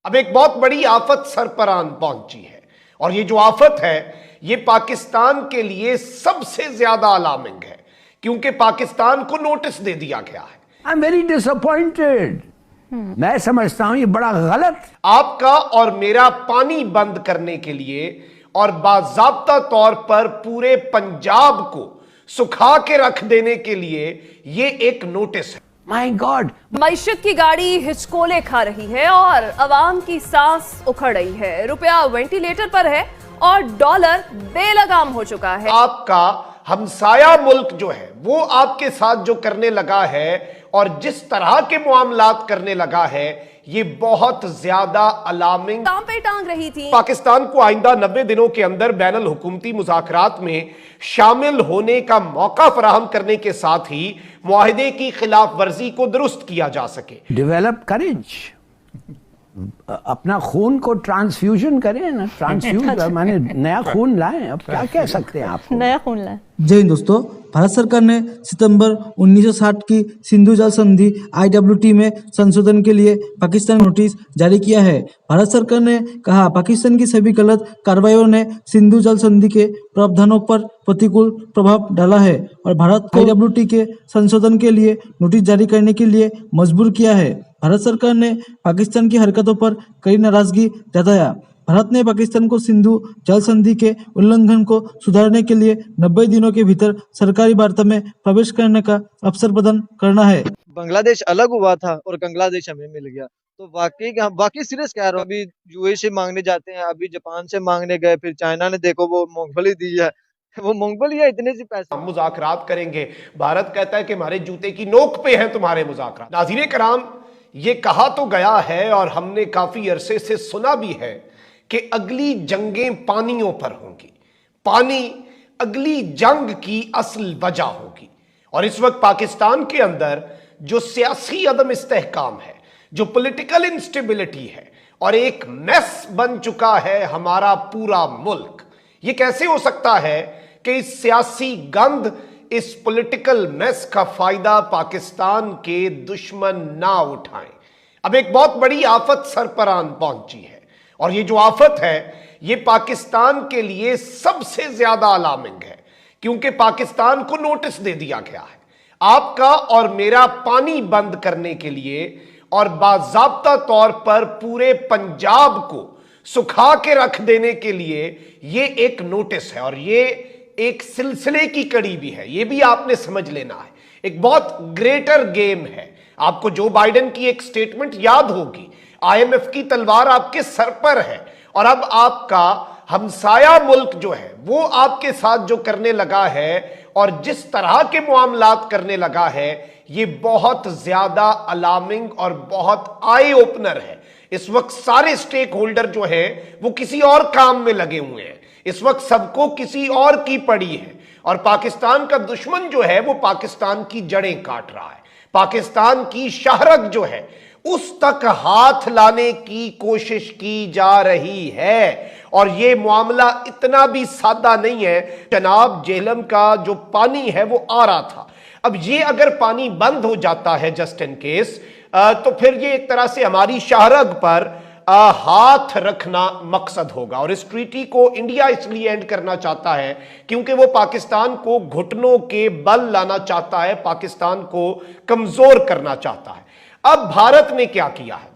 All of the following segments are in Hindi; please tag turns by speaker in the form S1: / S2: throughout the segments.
S1: अब एक बहुत बड़ी आफत सर पर आन पहुंची है और ये जो आफत है ये पाकिस्तान के लिए सबसे ज्यादा अलार्मिंग है क्योंकि पाकिस्तान को नोटिस दे दिया गया है।
S2: I am very disappointed. मैं समझता हूं ये बड़ा गलत।
S1: आपका और मेरा पानी बंद करने के लिए और बाज़ाब्ता तौर पर पूरे पंजाब को सुखा के रख देने के लिए ये एक नोटिस है।
S2: माय गॉड,
S3: मईशत की गाड़ी हिचकोले खा रही है और अवाम की सांस उखड़ रही है। रुपया वेंटिलेटर पर है और डॉलर बेलगाम हो चुका है।
S1: आपका हमसाया मुल्क जो है वो आपके साथ जो करने लगा है और जिस तरह के मामलात करने लगा है ये बहुत ज्यादा अलार्मिंग।
S3: टांग पे टांग रही थी।
S1: पाकिस्तान को आइंदा 90 दिनों के अंदर बैनुल हुकूमती मुज़ाकरात में शामिल होने का मौका फराहम करने के साथ ही मुआहिदे की खिलाफ वर्जी को दुरुस्त किया जा सके।
S2: डेवलप करेज, अपना खून को ट्रांसफ्यूजन करें ना, ट्रांसफ्यूज माने नया खून लाएं। अब क्या कह सकते हैं आप,
S3: नया खून लाएं।
S4: जय हिंद दोस्तों, भारत सरकार ने सितंबर 1960 की सिंधु जल संधि IWT में संशोधन के लिए पाकिस्तान नोटिस जारी किया है। भारत सरकार ने कहा पाकिस्तान की सभी गलत कार्रवाइयों ने सिंधु जल संधि के प्रावधानों पर प्रतिकूल प्रभाव डाला है और भारत को IWT के संशोधन के लिए नोटिस जारी करने के लिए मजबूर किया है। भारत सरकार ने पाकिस्तान की हरकतों पर कड़ी नाराजगी जताया। भारत ने पाकिस्तान को सिंधु जल संधि के उल्लंघन को सुधारने के लिए 90 दिनों के भीतर सरकारी वार्ता में प्रवेश करने का अवसर प्रदान करना है।
S5: बांग्लादेश अलग हुआ था और बांग्लादेश हमें मिल गया, तो वाकई सीरियस कह रहा हूँ। अभी यूएई से मांगने जाते हैं, अभी जापान से मांगने गए, फिर चाइना ने देखो वो मूंगफली दी है, वो मूंगफली है इतने से पैसे।
S1: हम मुज़ाकरात करेंगे, भारत कहता है कि हमारे जूते की नोक पे हैं तुम्हारे मुज़ाकरात। नाज़रीन कराम, ये कहा तो गया है और हमने काफी अरसे से सुना भी है कि अगली जंगें पानियों पर होंगी, पानी अगली जंग की असल वजह होगी। और इस वक्त पाकिस्तान के अंदर जो सियासी अदम इस्तेहकाम है, जो पॉलिटिकल इंस्टेबिलिटी है और एक मेस बन चुका है हमारा पूरा मुल्क, ये कैसे हो सकता है कि इस सियासी गंद, इस पॉलिटिकल मेस का फायदा पाकिस्तान के दुश्मन ना उठाएं। अब एक बहुत बड़ी आफत सर पर आन पहुंची है और ये जो आफत है ये पाकिस्तान के लिए सबसे ज्यादा अलार्मिंग है क्योंकि पाकिस्तान को नोटिस दे दिया गया है। आपका और मेरा पानी बंद करने के लिए और बाज़ाब्ता तौर पर पूरे पंजाब को सुखा के रख देने के लिए ये एक नोटिस है और ये एक सिलसिले की कड़ी भी है। ये भी आपने समझ लेना है, एक बहुत ग्रेटर गेम है। आपको जो बाइडेन की एक स्टेटमेंट याद होगी, IMF की तलवार आपके सर पर है और अब आपका हमसाया मुल्क जो है वो आपके साथ जो करने लगा है और जिस तरह के मामलात करने लगा है ये बहुत ज्यादा अलार्मिंग और बहुत आई ओपनर है। इस वक्त सारे स्टेक होल्डर जो है वो किसी और काम में लगे हुए हैं, इस वक्त सबको किसी और की पड़ी है और पाकिस्तान का दुश्मन जो है वो पाकिस्तान की जड़ें काट रहा है। पाकिस्तान की शहरक जो है उस तक हाथ लाने की कोशिश की जा रही है और ये मामला इतना भी सादा नहीं है। जनाब जेहलम का जो पानी है वो आ रहा था, अब ये अगर पानी बंद हो जाता है जस्ट इन केस, तो फिर ये एक तरह से हमारी शहरग पर हाथ रखना मकसद होगा और इस ट्रीटी को इंडिया इसलिए एंड करना चाहता है क्योंकि वो पाकिस्तान को घुटनों के बल लाना चाहता है, पाकिस्तान को कमजोर करना चाहता है। अब भारत ने क्या किया है,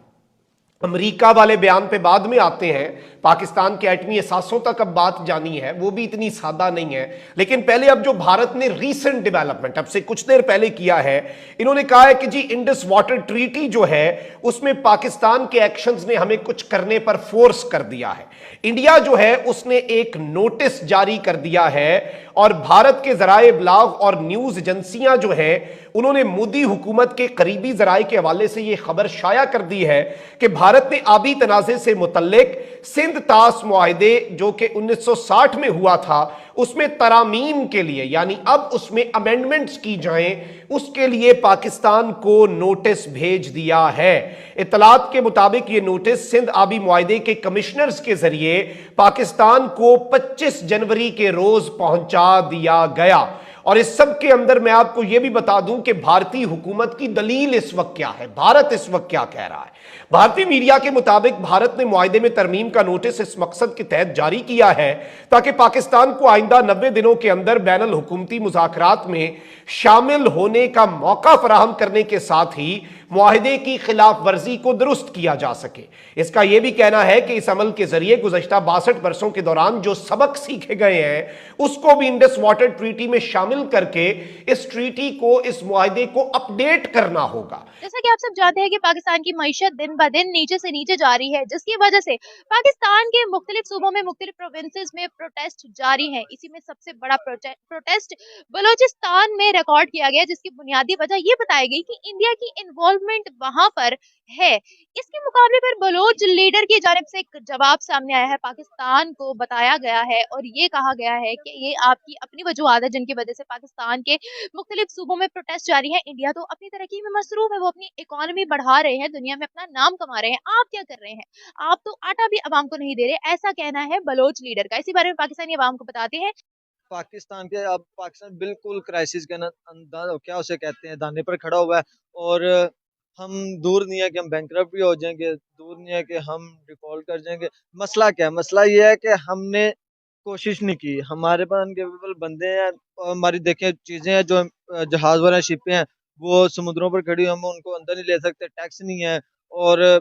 S1: अमेरिका वाले बयान पे बाद में आते हैं, पाकिस्तान के एटमी एहसासों तक अब बात जानी है, वो भी इतनी सादा नहीं है। लेकिन पहले अब जो भारत ने रीसेंट डेवलपमेंट अब से कुछ देर पहले किया है, इन्होंने कहा है कि जी इंडस वाटर ट्रीटी जो है उसमें पाकिस्तान के एक्शंस ने हमें कुछ करने पर फोर्स कर दिया है। इंडिया जो है उसने एक नोटिस जारी कर दिया है और भारत के जराए इब्लाग और न्यूज एजेंसियां जो है उन्होंने मोदी हुकूमत के करीबी जराए के हवाले से यह खबर शाया कर दी है कि भारत ने आबी तनाज़े से मुतल्लिक सिंध तास मुआहिदे जो कि 1960 में हुआ था उसमें तरामीम के लिए, यानी अब उसमें अमेंडमेंट्स की जाएं, उसके लिए पाकिस्तान को नोटिस भेज दिया है। इत्तलात के मुताबिक ये नोटिस सिंध आबी मुआहिदे के कमिश्नर्स के जरिए पाकिस्तान को 25 जनवरी के रोज पहुंचा दिया गया और इस सब के अंदर मैं आपको यह भी बता दूं कि भारतीय हुकूमत की दलील इस वक्त क्या है, भारत इस वक्त क्या कह रहा है। भारतीय मीडिया के मुताबिक भारत ने मुआहदे में तरमीम का नोटिस इस मकसद के तहत जारी किया है ताकि पाकिस्तान को आइंदा 90 दिनों के अंदर बैनुल हुकूमती मुज़ाकरात में शामिल होने का मौका फराहम करने के साथ ही मुआहदे की खिलाफ वर्जी को दुरुस्त किया जा सके। इसका यह भी कहना है कि इस अमल के जरिए गुज़श्ता 62 बरसों के दौरान जो सबक सीखे गए हैं उसको भी इंडस वाटर ट्रीटी में शामिल करके इस ट्रीटी को, इस मुआहदे को अपडेट करना होगा।
S6: जैसा कि आप सब जानते हैं कि पाकिस्तान की मईशत दिन ब दिन नीचे से नीचे जा रही है, जिसकी वजह से पाकिस्तान के मुख्तलिफ सूबों में, मुख्तलिफ प्रोविंसेस में प्रोटेस्ट जारी है। इसी में सबसे बड़ा प्रोटेस्ट बलोचिस्तान में रिकॉर्ड किया गया, जिसकी बुनियादी वजह ये बताई गई कि इंडिया की इन्वॉल्वमेंट वहां पर है। इसके मुकाबले पर बलोच लीडर की जानिब से एक जवाब सामने आया है। पाकिस्तान को बताया गया है और ये कहा गया है कि ये आपकी अपनी वजूहात है जिनकी वजह से पाकिस्तान के मुख्तलिफ सूबों में प्रोटेस्ट जारी है। इंडिया तो अपनी तरक्की में मसरूफ है, वो अपनी इकोनॉमी बढ़ा रहे हैं, दुनिया में अपना नाम कमा रहे हैं। आप क्या कर रहे हैं? आप तो आटा भी अवाम को नहीं दे रहे। ऐसा कहना है बलोच लीडर का। इसी बारे में पाकिस्तानी अवाम को बताते हैं।
S5: पाकिस्तान के अब पाकिस्तान बिल्कुल क्राइसिस के क्या उसे कहते हैं, दाने पर खड़ा हुआ है। और हम दूर नहीं है कि हम बैंकरप्ट भी हो जाएंगे, दूर नहीं है कि हम डिफॉल्ट कर जाएंगे। मसला क्या है? मसला ये है कि हमने कोशिश नहीं की। हमारे पास अनकेपेबल बंदे हैं और हमारी देखें चीजें हैं जो जहाज वाला शिपें हैं वो समुद्रों पर खड़ी, हम उनको अंदर नहीं ले सकते, टैक्स नहीं है। और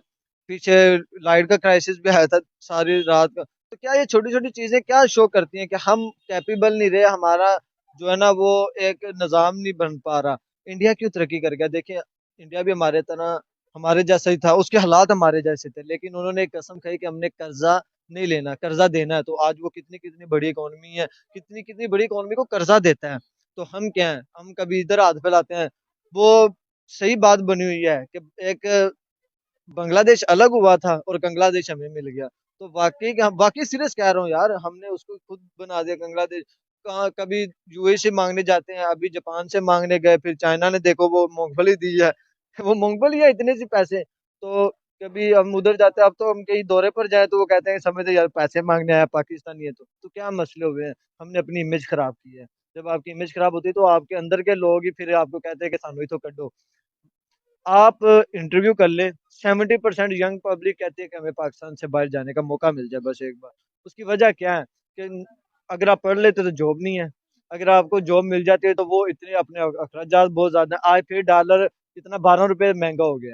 S5: पीछे लाइट का क्राइसिस भी आया था सारी रात का। तो क्या ये छोटी छोटी चीजें क्या शो करती हैं कि हम कैपेबल नहीं रहे, हमारा जो है ना वो एक निज़ाम नहीं बन पा रहा। इंडिया क्यों तरक्की कर गया? देखिए इंडिया भी हमारे तरह हमारे जैसा ही था, उसके हालात हमारे जैसे थे, लेकिन उन्होंने एक कसम खाई कि हमने कर्जा नहीं लेना, कर्जा देना है। तो आज वो कितनी कितनी बड़ी इकोनॉमी है, कितनी कितनी बड़ी इकोनॉमी को कर्जा देता है। तो हम क्या हैं? हम कभी इधर हाथ फैलाते हैं। वो सही बात बनी हुई है कि एक बांग्लादेश अलग हुआ था और बांग्लादेश हमें मिल गया। तो वाकई सीरियस कह रहा हूँ यार, हमने उसको खुद बना दिया बांग्लादेश। कहाँ कभी यूएई से मांगने जाते हैं, अभी जापान से मांगने गए, फिर चाइना ने देखो वो मूंगफली दी है। वो मूंगफली है इतने सी पैसे। तो कभी हम उधर जाते हैं, अब तो हम कहीं दौरे पर जाए तो वो कहते हैं समझते यार पैसे मांगने आया पाकिस्तानी है। तो क्या मसले हुए हैं? हमने अपनी इमेज खराब की है। जब आपकी इमेज खराब होती है तो आपके अंदर के लोग ही फिर आपको कहते हैं कि सानू ही तो कड्डो। आप इंटरव्यू कर ले, 70% यंग पब्लिक कहती है कि हमें पाकिस्तान से बाहर जाने का मौका मिल जाए बस एक बार। उसकी वजह क्या है कि अगर आप पढ़ लेते तो जॉब नहीं है, अगर आपको जॉब मिल जाती है तो वो इतने अपने अखराजात बहुत ज्यादा हैं। आज फिर डॉलर इतना 12 रुपए महंगा हो गया है।